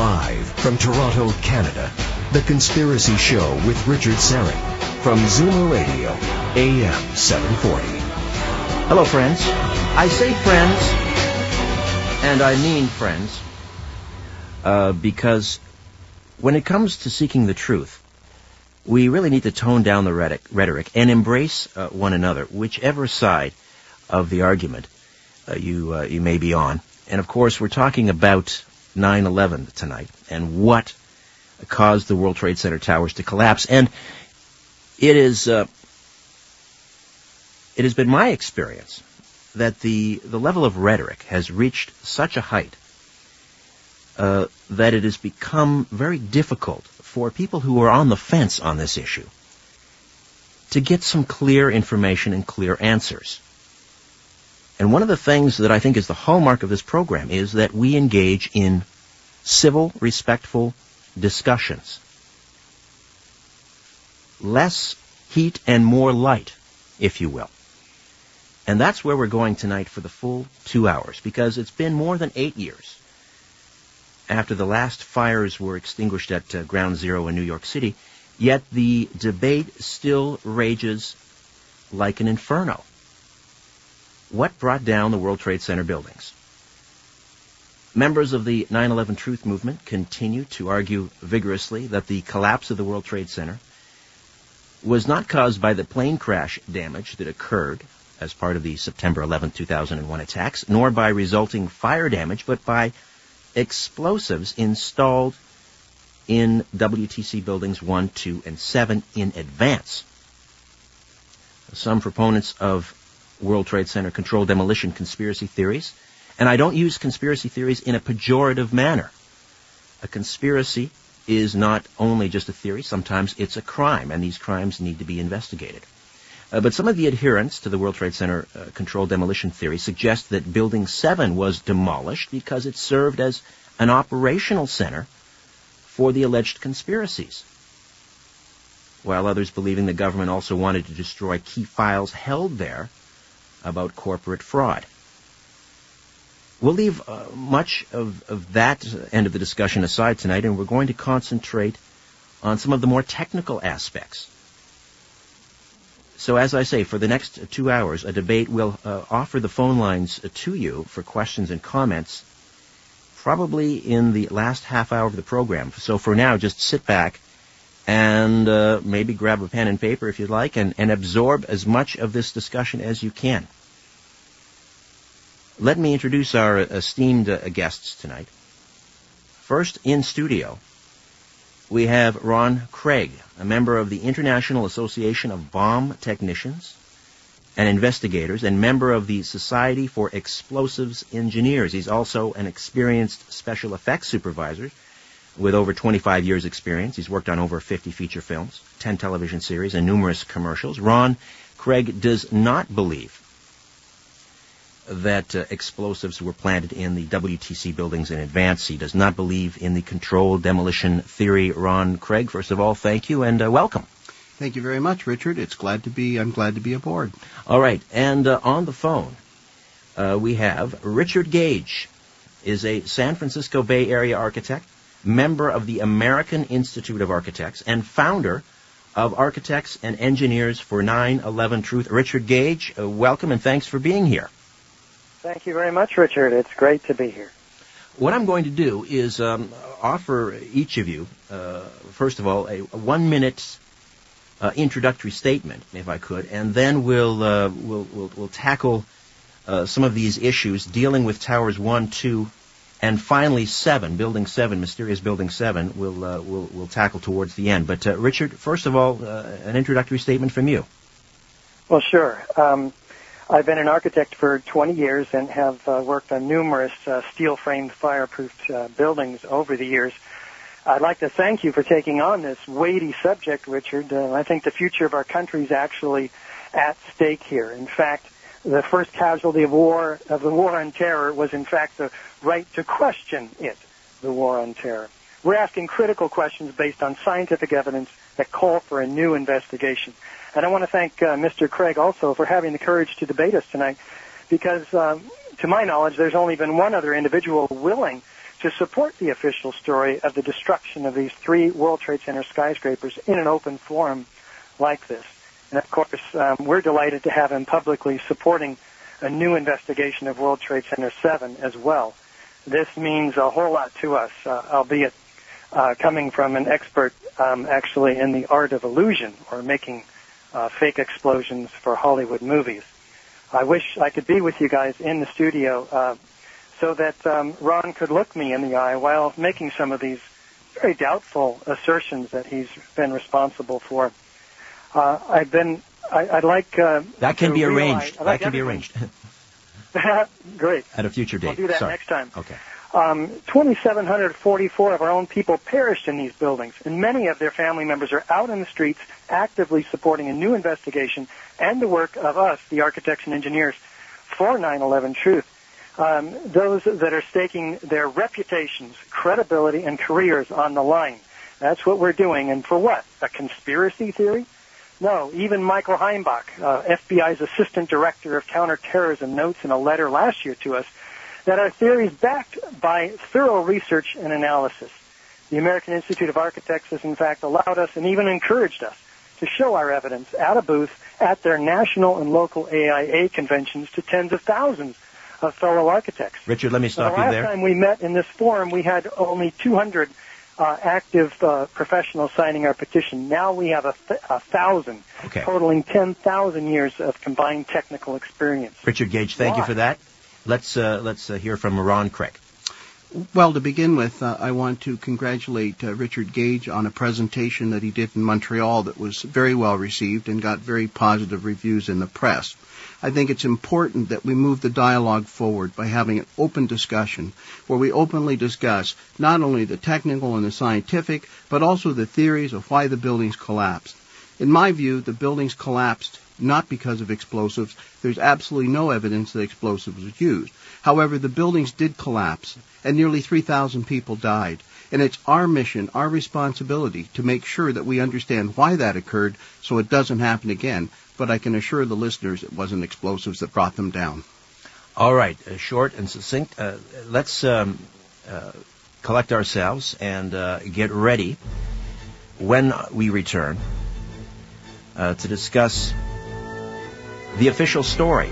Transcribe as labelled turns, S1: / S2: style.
S1: Live from Toronto, Canada, The Conspiracy Show with Richard Syrett from Zoomer Radio, AM740.
S2: Hello, friends. I say friends, and I mean friends, because when it comes to seeking the truth, we really need to tone down the rhetoric and embrace one another, whichever side of the argument you may be on. And, of course, we're talking about 9/11 tonight and what caused the World Trade Center towers to collapse. And it has been my experience that the level of rhetoric has reached such a height that it has become very difficult for people who are on the fence on this issue to get some clear information and clear answers. And one of the things that I think is the hallmark of this program is that we engage in civil, respectful discussions. Less heat and more light, if you will. And that's where we're going tonight for the full 2 hours, because it's been more than 8 years after the last fires were extinguished at Ground Zero in New York City, yet the debate still rages like an inferno. What brought down the World Trade Center buildings? Members of the 9/11 Truth Movement continue to argue vigorously that the collapse of the World Trade Center was not caused by the plane crash damage that occurred as part of the September 11, 2001 attacks, nor by resulting fire damage, but by explosives installed in WTC buildings 1, 2, and 7 in advance. Some proponents of World Trade Center controlled demolition conspiracy theories, and I don't use conspiracy theories in a pejorative manner. A conspiracy is not only just a theory, sometimes it's a crime, and these crimes need to be investigated. But some of the adherents to the World Trade Center controlled demolition theory suggest that Building 7 was demolished because it served as an operational center for the alleged conspiracies, while others believing the government also wanted to destroy key files held there about corporate fraud. We'll leave much of that end of the discussion aside tonight, and we're going to concentrate on some of the more technical aspects. So as I say, for the next 2 hours, a debate will offer the phone lines to you for questions and comments, probably in the last half hour of the program. So for now, just sit back and maybe grab a pen and paper if you'd like, and absorb as much of this discussion as you can. Let me introduce our esteemed guests tonight. First, in studio, we have Ron Craig, a member of the International Association of Bomb Technicians and Investigators and member of the Society for Explosives Engineers. He's also an experienced special effects supervisor with over 25 years' experience. He's worked on over 50 feature films, 10 television series, and numerous commercials. Ron Craig does not believe that explosives were planted in the WTC buildings in advance. He does not believe in the controlled demolition theory. Ron Craig, first of all, thank you and welcome.
S3: Thank you very much, Richard. I'm glad to be aboard.
S2: All right, and on the phone we have Richard Gage, is a San Francisco Bay Area architect, member of the American Institute of Architects, and founder of Architects and Engineers for 9/11 Truth. Richard Gage, welcome and thanks for being here.
S4: Thank you very much, Richard. It's great to be here.
S2: What I'm going to do is offer each of you, first of all, a 1-minute introductory statement, if I could, and then we'll tackle some of these issues dealing with Towers 1, 2, and finally 7, Building 7, Mysterious Building 7. We'll tackle towards the end. But Richard, first of all, an introductory statement from you.
S4: Well, sure. I've been an architect for 20 years and have worked on numerous steel-framed fireproof buildings over the years. I'd like to thank you for taking on this weighty subject, Richard. I think the future of our country is actually at stake here. In fact, the first casualty of the war on terror was, in fact, the right to question it, the war on terror. We're asking critical questions based on scientific evidence that call for a new investigation. And I want to thank Mr. Craig also for having the courage to debate us tonight, because to my knowledge, there's only been one other individual willing to support the official story of the destruction of these 3 World Trade Center skyscrapers in an open forum like this. And of course, we're delighted to have him publicly supporting a new investigation of World Trade Center 7 as well. This means a whole lot to us, albeit coming from an expert actually in the art of illusion, or making fake explosions for Hollywood movies. I wish I could be with you guys in the studio so that Ron could look me in the eye while making some of these very doubtful assertions that he's been responsible for. I'd like
S2: that can be arranged.
S4: That
S2: can be arranged.
S4: Great.
S2: At a future date.
S4: We'll do that
S2: Sorry.
S4: next time.
S2: Okay.
S4: 2,744 of our own people perished in these buildings, and many of their family members are out in the streets actively supporting a new investigation and the work of us, the architects and engineers, for 9/11 truth. Those that are staking their reputations, credibility, and careers on the line. That's what we're doing. And for what? A conspiracy theory? No, even Michael Heimbach, FBI's Assistant Director of Counterterrorism, notes in a letter last year to us that our theory is backed by thorough research and analysis. The American Institute of Architects has, in fact, allowed us and even encouraged us to show our evidence at a booth at their national and local AIA conventions to tens of thousands of fellow architects.
S2: Richard, let me stop you there.
S4: The last time we met in this forum, we had only 200 active professionals signing our petition. Now we have 1,000, totaling 10,000 years of combined technical experience.
S2: Richard Gage, thank you for that. Let's hear from Ron Craig.
S3: Well, to begin with, I want to congratulate Richard Gage on a presentation that he did in Montreal that was very well received and got very positive reviews in the press. I think it's important that we move the dialogue forward by having an open discussion where we openly discuss not only the technical and the scientific, but also the theories of why the buildings collapsed. In my view, the buildings collapsed not because of explosives. There's absolutely no evidence that explosives was used. However, the buildings did collapse, and nearly 3,000 people died. And it's our mission, our responsibility, to make sure that we understand why that occurred so it doesn't happen again. But I can assure the listeners it wasn't explosives that brought them down.
S2: All right, short and succinct. Let's collect ourselves and get ready when we return to discuss the official story